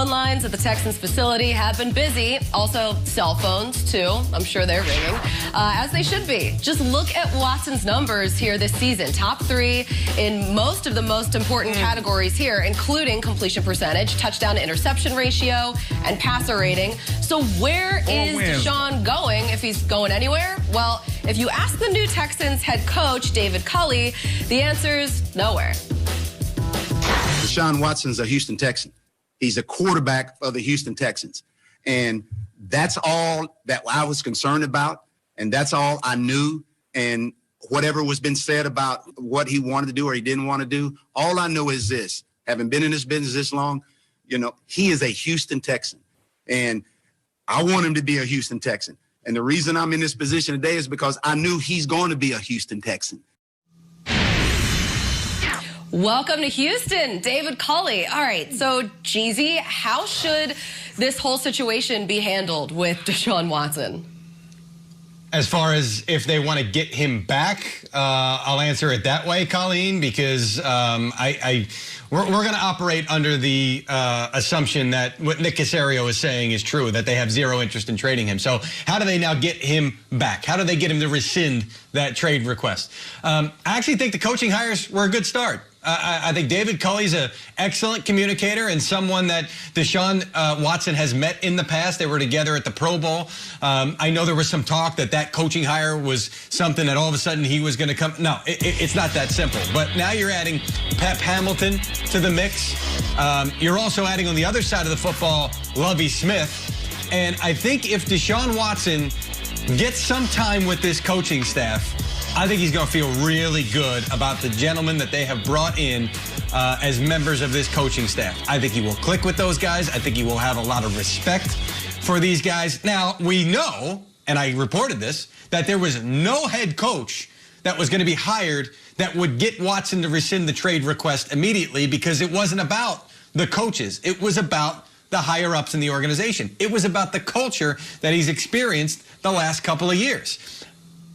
Phone lines at the Texans facility have been busy. Also, cell phones, too. I'm sure they're ringing, as they should be. Just look at Watson's numbers here this season. Top 3 in most of the most important categories here, including completion percentage, touchdown to interception ratio, and passer rating. So where is Deshaun going, if he's going anywhere? Well, if you ask the new Texans head coach, David Culley, the answer's nowhere. Deshaun Watson's a Houston Texan. He's a quarterback of the Houston Texans. And that's all that I was concerned about. And that's all I knew. And whatever was been said about what he wanted to do or he didn't want to do, all I know is this. Having been in this business this long, he is a Houston Texan. And I want him to be a Houston Texan. And the reason I'm in this position today is because I knew he's going to be a Houston Texan. Welcome to Houston, David Culley. All right, so Jeezy, how should this whole situation be handled with Deshaun Watson? As far as if they want to get him back, I'll answer it that way, Colleen, because we're going to operate under the assumption that what Nick Caserio is saying is true, that they have zero interest in trading him. So how do they now get him back? How do they get him to rescind that trade request? I actually think the coaching hires were a good start. I think David Culley's an excellent communicator and someone that Deshaun Watson has met in the past. They were together at the Pro Bowl. I know there was some talk that coaching hire was something that all of a sudden he was going to come. No, it's not that simple. But now you're adding Pep Hamilton to the mix. You're also adding on the other side of the football, Lovie Smith. And I think if Deshaun Watson gets some time with this coaching staff, I think he's going to feel really good about the gentlemen that they have brought in as members of this coaching staff. I think he will click with those guys. I think he will have a lot of respect for these guys. Now, we know, and I reported this, that there was no head coach that was going to be hired that would get Watson to rescind the trade request immediately because it wasn't about the coaches. It was about the higher-ups in the organization. It was about the culture that he's experienced the last couple of years.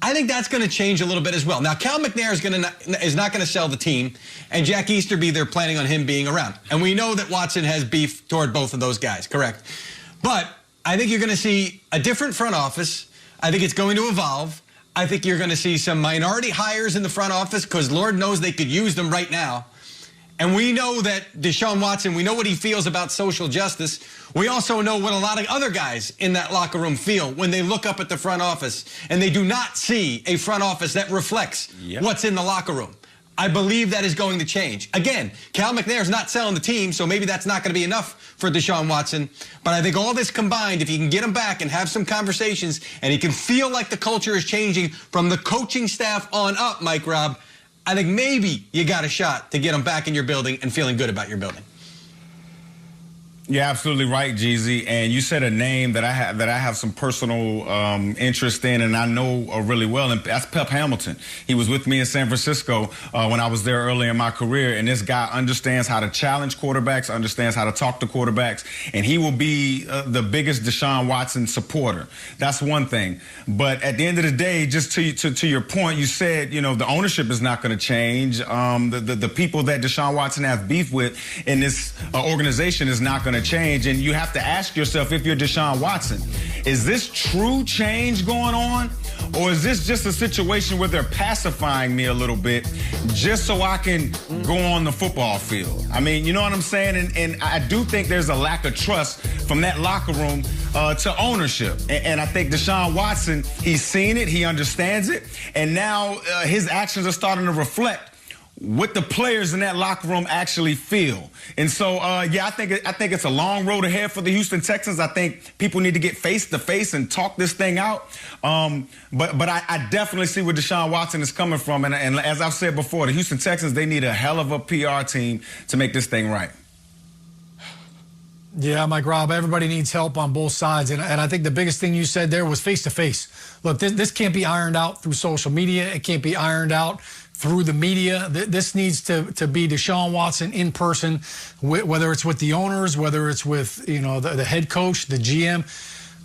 I think that's going to change a little bit as well. Now, Cal McNair is not going to sell the team, and Jack Easterby, they're planning on him being around. And we know that Watson has beef toward both of those guys, correct? But I think you're going to see a different front office. I think it's going to evolve. I think you're going to see some minority hires in the front office because Lord knows they could use them right now. And we know that Deshaun Watson, we know what he feels about social justice. We also know what a lot of other guys in that locker room feel when they look up at the front office and they do not see a front office that reflects what's in the locker room. I believe that is going to change. Again, Cal McNair is not selling the team, so maybe that's not going to be enough for Deshaun Watson. But I think all this combined, if you can get him back and have some conversations and he can feel like the culture is changing from the coaching staff on up, Mike Robb, I think maybe you got a shot to get him back in your building and feeling good about your building. You're absolutely right, Jeezy. And you said a name that I have some personal interest in, and I know really well, and that's Pep Hamilton. He was with me in San Francisco when I was there early in my career, and this guy understands how to challenge quarterbacks, understands how to talk to quarterbacks, and he will be the biggest Deshaun Watson supporter. That's one thing. But at the end of the day, just to your point, you said, the ownership is not going to change. The people that Deshaun Watson has beef with in this organization is not going to change, and you have to ask yourself, if you're Deshaun Watson, is this true change going on, or is this just a situation where they're pacifying me a little bit just so I can go on the football field? I mean, you know what I'm saying? And I do think there's a lack of trust from that locker room to ownership. And I think Deshaun Watson, he's seen it, he understands it, and now his actions are starting to reflect what the players in that locker room actually feel. And so, I think it's a long road ahead for the Houston Texans. I think people need to get face-to-face and talk this thing out. But I definitely see where Deshaun Watson is coming from. And as I've said before, the Houston Texans, they need a hell of a PR team to make this thing right. Yeah, Mike Robb, everybody needs help on both sides. And I think the biggest thing you said there was face-to-face. Look, this can't be ironed out through social media. It can't be ironed out through the media. This needs to be Deshaun Watson in person, whether it's with the owners, whether it's with the head coach, the GM.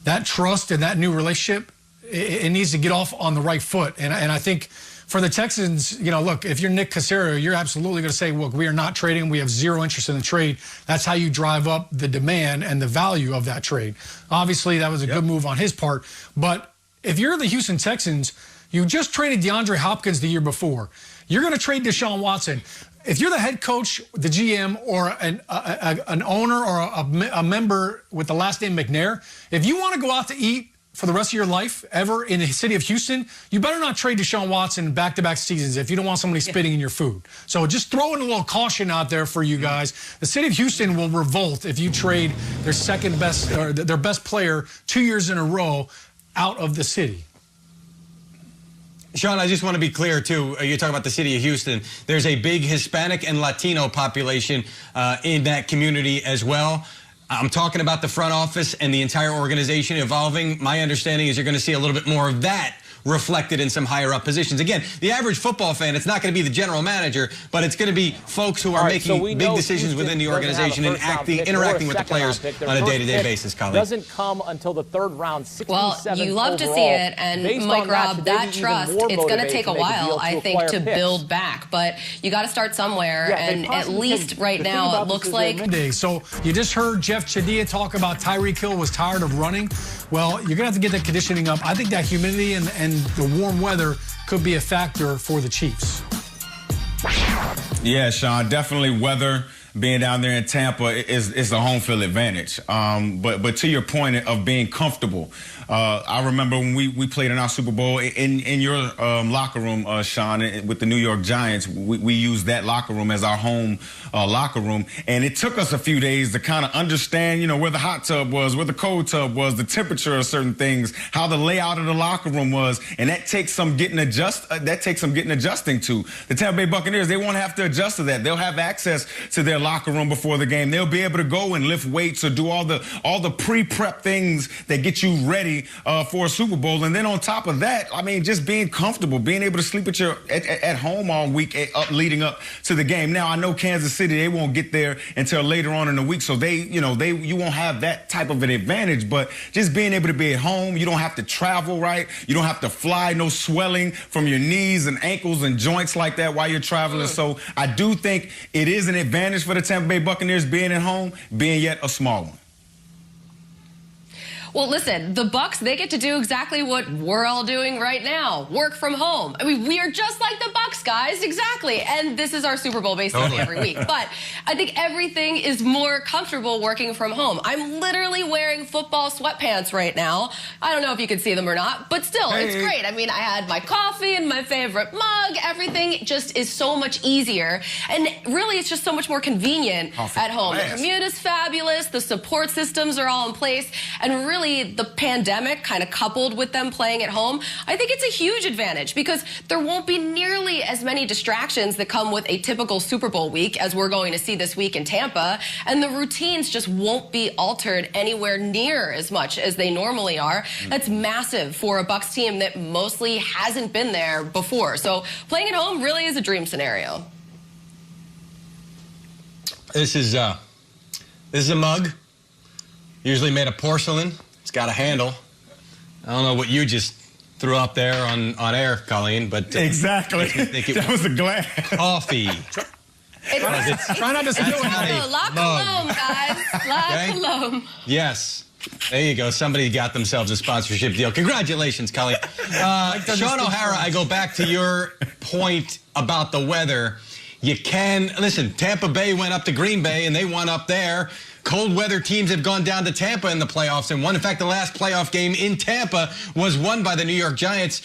That trust and that new relationship, it needs to get off on the right foot. And I think for the Texans, look, if you're Nick Caserio, you're absolutely going to say, look, we are not trading. We have zero interest in the trade. That's how you drive up the demand and the value of that trade. Obviously, that was a good move on his part. But if you're the Houston Texans, you just traded DeAndre Hopkins the year before. You're going to trade Deshaun Watson. If you're the head coach, the GM, or an owner or a member with the last name McNair, if you want to go out to eat for the rest of your life ever in the city of Houston, you better not trade Deshaun Watson back-to-back seasons if you don't want somebody spitting in your food. So just throwing a little caution out there for you guys. The city of Houston will revolt if you trade their second best or their best player 2 years in a row out of the city. Shaun, I just want to be clear, too. You're talking about the city of Houston. There's a big Hispanic and Latino population in that community as well. I'm talking about the front office and the entire organization evolving. My understanding is you're going to see a little bit more of that reflected in some higher up positions. Again, the average football fan, it's not going to be the general manager, but it's going to be folks who are making big decisions within the organization and interacting with the players on a day-to-day basis, Colleen. Doesn't come until the third round, 67th Well, you love to see it, and Mike Robb, that trust, it's going to take a while, I think, to build back, but you got to start somewhere, and at least right now it looks like... So you just heard Jeff Chadia talk about Tyreek Hill was tired of running. Well, you're going to have to get that conditioning up. I think that humidity and the warm weather could be a factor for the Chiefs. Yeah, Shaun, definitely weather. Being down there in Tampa is a home field advantage. But to your point of being comfortable, I remember when we played in our Super Bowl in your locker room, Shaun, with the New York Giants. We used that locker room as our home locker room, and it took us a few days to kind of understand, where the hot tub was, where the cold tub was, the temperature of certain things, how the layout of the locker room was, and that takes some getting adjusting to. The Tampa Bay Buccaneers, they won't have to adjust to that. They'll have access to their locker room before the game. They'll be able to go and lift weights or do all the pre-prep things that get you ready for a Super Bowl. And then on top of that, I mean, just being comfortable, being able to sleep at home all week leading up to the game. Now, I know Kansas City, they won't get there until later on in the week, so you won't have that type of an advantage. But just being able to be at home, you don't have to travel, right? You don't have to fly, no swelling from your knees and ankles and joints like that while you're traveling. So I do think it is an advantage for the Tampa Bay Buccaneers being at home, being yet a small one. Well, listen, the Bucs, they get to do exactly what we're all doing right now, work from home. I mean, we are just like the Bucs, guys, exactly. And this is our Super Bowl basically every week. But I think everything is more comfortable working from home. I'm literally wearing football sweatpants right now. I don't know if you can see them or not, but still, it's great. I mean, I had my coffee and my favorite mug. Everything just is so much easier. And really, it's just so much more convenient at home. The commute is fabulous. The support systems are all in place. And really, the pandemic kind of coupled with them playing at home, I think it's a huge advantage because there won't be nearly as many distractions that come with a typical Super Bowl week as we're going to see this week in Tampa, and the routines just won't be altered anywhere near as much as they normally are. That's massive for a Bucs team that mostly hasn't been there before. So playing at home really is a dream scenario. This is a mug, usually made of porcelain. It's got a handle. I don't know what you just threw up there on air, Colleen, but exactly. That was a glass. Coffee. Try not to steal it. La Colombe, guys. La Colombe. Yes. There you go. Somebody got themselves a sponsorship deal. Congratulations, Colleen. Shaun O'Hara, I go back to your point about the weather. You can, listen, Tampa Bay went up to Green Bay and they won up there. Cold weather teams have gone down to Tampa in the playoffs and won. In fact, the last playoff game in Tampa was won by the New York Giants,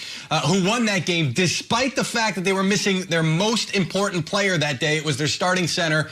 who won that game despite the fact that they were missing their most important player that day. It was their starting center.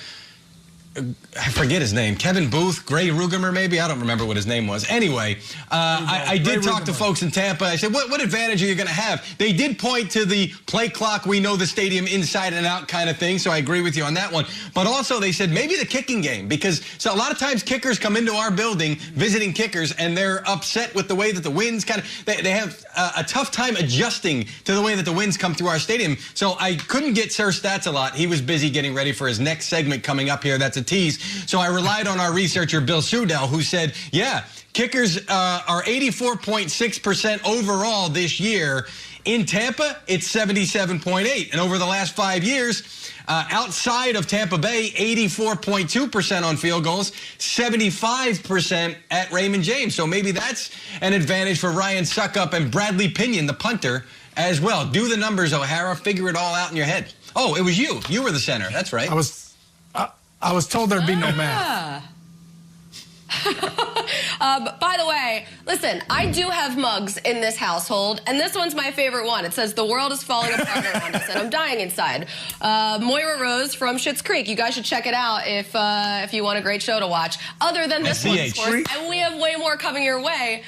I forget his name. Kevin Booth, Gray Rugemer, maybe? I don't remember what his name was. Anyway, I did talk to folks in Tampa. I said, what advantage are you going to have? They did point to the play clock. We know the stadium inside and out kind of thing, so I agree with you on that one. But also they said maybe the kicking game, because so a lot of times kickers come into our building, visiting kickers, and they're upset with the way that the winds kind of, they have a tough time adjusting to the way that the winds come through our stadium. So I couldn't get Sir Stats a lot. He was busy getting ready for his next segment coming up here. That's a tease. So I relied on our researcher, Bill Sudell, who said, yeah, kickers are 84.6% overall this year In Tampa, it's 77.8. And over the last 5 years, outside of Tampa Bay, 84.2% on field goals, 75% at Raymond James. So maybe that's an advantage for Ryan Suckup and Bradley Pinion, the punter, as well. Do the numbers, O'Hara. Figure it all out in your head. Oh, it was you. You were the center. That's right. I was told there'd be no math. By the way, listen, I do have mugs in this household, and this one's my favorite one. It says, "The world is falling apart around us," and I'm dying inside. Moira Rose from Schitt's Creek. You guys should check it out if you want a great show to watch. Other than this one, of course, and we have way more coming your way.